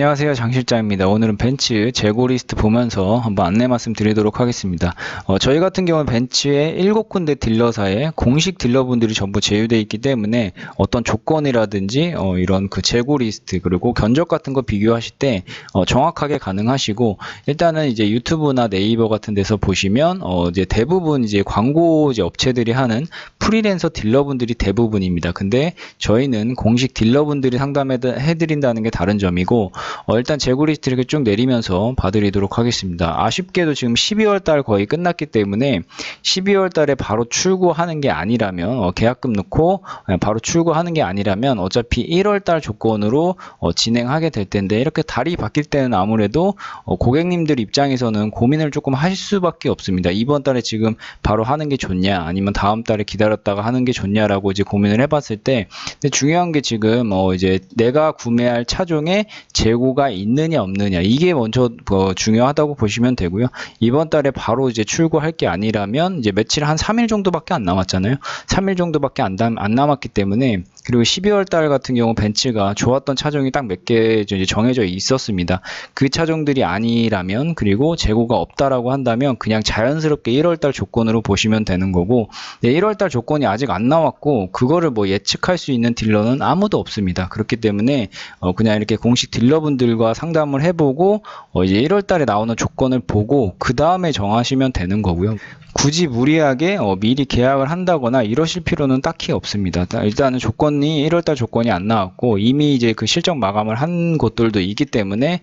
안녕하세요, 장 실장입니다. 오늘은 벤츠 재고 리스트 보면서 한번 안내 말씀 드리도록 하겠습니다. 저희 같은 경우는 벤츠의 7군데 딜러사에 공식 딜러분들이 전부 제휴되어 있기 때문에 어떤 조건이라든지 이런 그 재고 리스트 그리고 견적 같은 거 비교하실 때 정확하게 가능하시고, 일단은 이제 유튜브나 네이버 같은 데서 보시면 이제 대부분 이제 광고 이제 업체들이 하는 프리랜서 딜러분들이 대부분입니다. 근데 저희는 공식 딜러분들이 상담해드린다는 게 다른 점이고, 일단 재고 리스트 이렇게 쭉 내리면서 봐드리도록 하겠습니다. 아쉽게도 지금 12월 달 거의 끝났기 때문에 12월 달에 바로 출고하는 게 아니라면 계약금 넣고 바로 출고하는 게 아니라면 어차피 1월 달 조건으로 진행하게 될 텐데, 이렇게 달이 바뀔 때는 아무래도 고객님들 입장에서는 고민을 조금 할 수밖에 없습니다. 이번 달에 지금 바로 하는 게 좋냐 아니면 다음 달에 기다렸다가 하는 게 좋냐라고 이제 고민을 해봤을 때, 근데 중요한 게 지금 이제 내가 구매할 차종에 재고가 있느냐 없느냐, 이게 먼저 중요하다고 보시면 되고요. 이번 달에 바로 이제 출고할 게 아니라면 이제 며칠 한 3일 정도밖에 안 남았잖아요. 3일 정도밖에 안 남았기 때문에, 그리고 12월 달 같은 경우 벤츠가 좋았던 차종이 딱 몇 개 정해져 있었습니다. 그 차종들이 아니라면, 그리고 재고가 없다라고 한다면 그냥 자연스럽게 1월 달 조건으로 보시면 되는 거고, 1월 달 조건이 아직 안 나왔고 그거를 뭐 예측할 수 있는 딜러는 아무도 없습니다. 그렇기 때문에 그냥 이렇게 공식 딜러분들과 상담을 해보고 이제 1월 달에 나오는 조건을 보고 그 다음에 정하시면 되는 거고요. 굳이 무리하게 미리 계약을 한다거나 이러실 필요는 딱히 없습니다. 일단은 조건이 1월달 조건이 안 나왔고 이미 이제 그 실적 마감을 한 곳들도 있기 때문에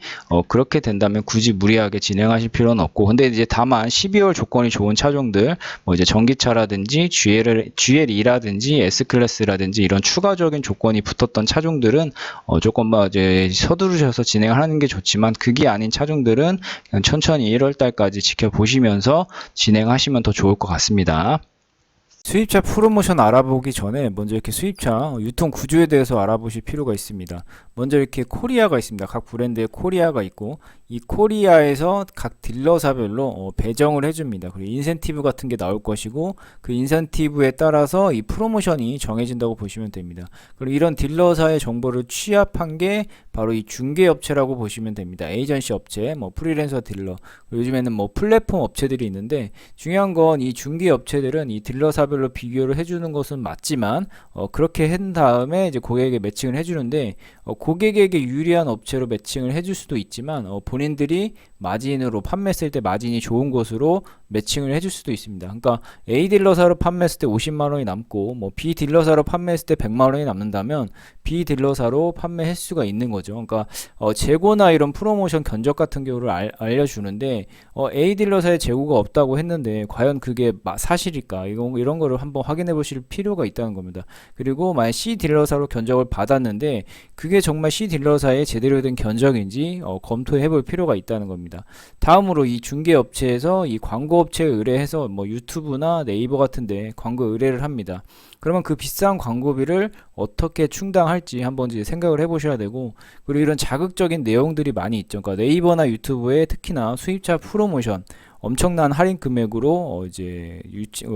그렇게 된다면 굳이 무리하게 진행하실 필요는 없고, 근데 이제 다만 12월 조건이 좋은 차종들, 뭐 이제 전기차라든지 GLE라든지 S클래스라든지 이런 추가적인 조건이 붙었던 차종들은 조금 이제 서두르셔서 진행을 하는 게 좋지만, 그게 아닌 차종들은 그냥 천천히 1월달까지 지켜보시면서 진행하시면 더 좋을 것 같습니다. 수입차 프로모션 알아보기 전에 먼저 이렇게 수입차 유통 구조에 대해서 알아보실 필요가 있습니다. 먼저 이렇게 코리아가 있습니다. 각 브랜드의 코리아가 있고, 이 코리아에서 각 딜러사별로 배정을 해줍니다. 그리고 인센티브 같은 게 나올 것이고, 그 인센티브에 따라서 이 프로모션이 정해진다고 보시면 됩니다. 그리고 이런 딜러사의 정보를 취합한 게 바로 이 중개업체라고 보시면 됩니다. 에이전시 업체, 뭐 프리랜서 딜러, 요즘에는 뭐 플랫폼 업체들이 있는데, 중요한 건 이 중개업체들은 이 딜러사별로 비교를 해주는 것은 맞지만 그렇게 한 다음에 이제 고객에게 매칭을 해주는데, 고객에게 유리한 업체로 매칭을 해줄 수도 있지만 본인들이 마진으로 판매했을 때 마진이 좋은 곳으로 매칭을 해줄 수도 있습니다. 그러니까 A 딜러사로 판매했을 때 50만 원이 남고 뭐 B 딜러사로 판매했을 때 100만 원이 남는다면 B 딜러사로 판매할 수가 있는 거죠. 그러니까 재고나 이런 프로모션 견적 같은 경우를 알려주는데, A 딜러사에 재고가 없다고 했는데 과연 그게 사실일까? 이런 거를 한번 확인해 보실 필요가 있다는 겁니다. 그리고 만약 C 딜러사로 견적을 받았는데 그게 정말 C 딜러사에 제대로 된 견적인지 검토해 볼 필요가 있다는 겁니다. 다음으로 이 중개업체에서 이 광고업체에 의뢰해서 뭐 유튜브나 네이버 같은데 광고 의뢰를 합니다. 그러면 그 비싼 광고비를 어떻게 충당할지 한번 이제 생각을 해보셔야 되고, 그리고 이런 자극적인 내용들이 많이 있죠. 그러니까 네이버나 유튜브에 특히나 수입차 프로모션 엄청난 할인 금액으로 이제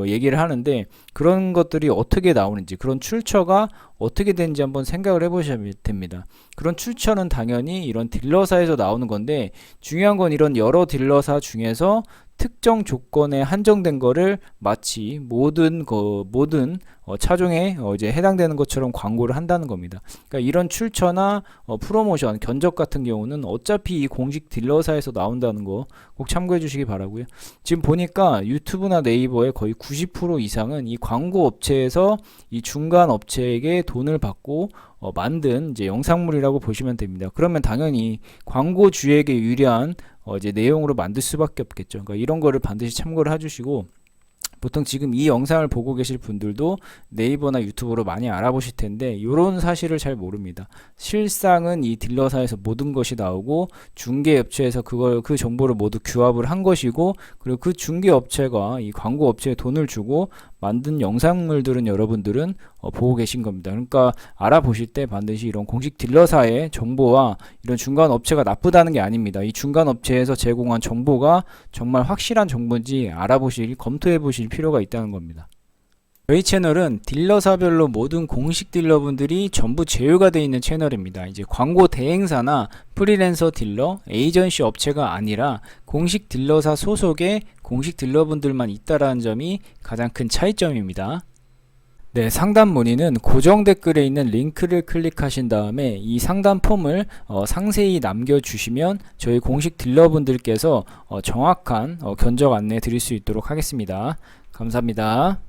얘기를 하는데, 그런 것들이 어떻게 나오는지, 그런 출처가 어떻게 되는지 한번 생각을 해보셔야 됩니다. 그런 출처는 당연히 이런 딜러사에서 나오는 건데, 중요한 건 이런 여러 딜러사 중에서 특정 조건에 한정된 거를 마치 모든 차종에 이제 해당되는 것처럼 광고를 한다는 겁니다. 그러니까 이런 출처나 프로모션 견적 같은 경우는 어차피 이 공식 딜러사에서 나온다는 거 꼭 참고해 주시기 바라고요. 지금 보니까 유튜브나 네이버의 거의 90% 이상은 이 광고 업체에서 이 중간 업체에게 돈을 받고 만든 이제 영상물이라고 보시면 됩니다. 그러면 당연히 광고주에게 유리한 이제 내용으로 만들 수밖에 없겠죠. 그러니까 이런 거를 반드시 참고를 해주시고, 보통 지금 이 영상을 보고 계실 분들도 네이버나 유튜브로 많이 알아보실 텐데 이런 사실을 잘 모릅니다. 실상은 이 딜러사에서 모든 것이 나오고 중개업체에서 그 정보를 모두 규합을 한 것이고, 그리고 그 중개업체가 이 광고업체에 돈을 주고 만든 영상물들은 여러분들은 보고 계신 겁니다. 그러니까 알아보실 때 반드시 이런 공식 딜러사의 정보와 이런 중간 업체가 나쁘다는 게 아닙니다. 이 중간 업체에서 제공한 정보가 정말 확실한 정보인지 검토해 보실 필요가 있다는 겁니다. 저희 채널은 딜러사별로 모든 공식 딜러분들이 전부 제휴가 되어 있는 채널입니다. 이제 광고 대행사나 프리랜서 딜러, 에이전시 업체가 아니라 공식 딜러사 소속의 공식 딜러분들만 있다라는 점이 가장 큰 차이점입니다. 네, 상담 문의는 고정 댓글에 있는 링크를 클릭하신 다음에 이 상담 폼을 상세히 남겨주시면 저희 공식 딜러분들께서 정확한 견적 안내 드릴 수 있도록 하겠습니다. 감사합니다.